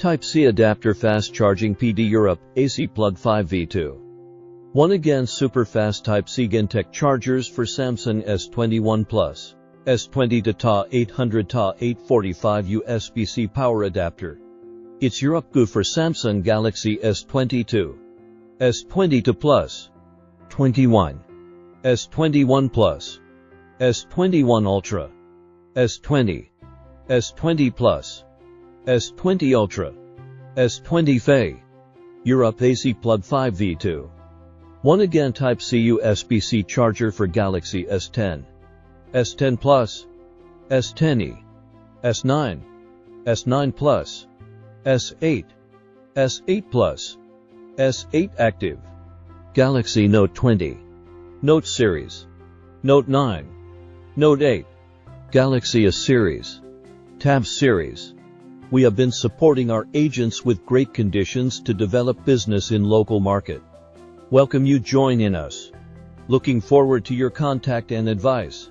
Type-C adapter fast charging PD Europe, AC plug 5V2.1A GaN super fast Type-C GaN-Tech chargers for Samsung S21 Plus, S20 to TA 800 TA 845 USB-C power adapter. It's your upgrade for Samsung Galaxy S22, S22 Plus, 21, S21 Plus, S21 Ultra, S20, S20 Plus, S20 Ultra, S20 FE. Europe AC plug 5V2.1A GaN Type-C USB-C charger for Galaxy S10, S10 Plus, S10e, S9, S9 Plus, S8, S8 Plus, S8 Active, Galaxy Note 20, Note Series, Note 9, Note 8, Galaxy S Series, Tab Series. We have been supporting our agents with great conditions to develop business in local market. Welcome you join in us. Looking forward to your contact and advice.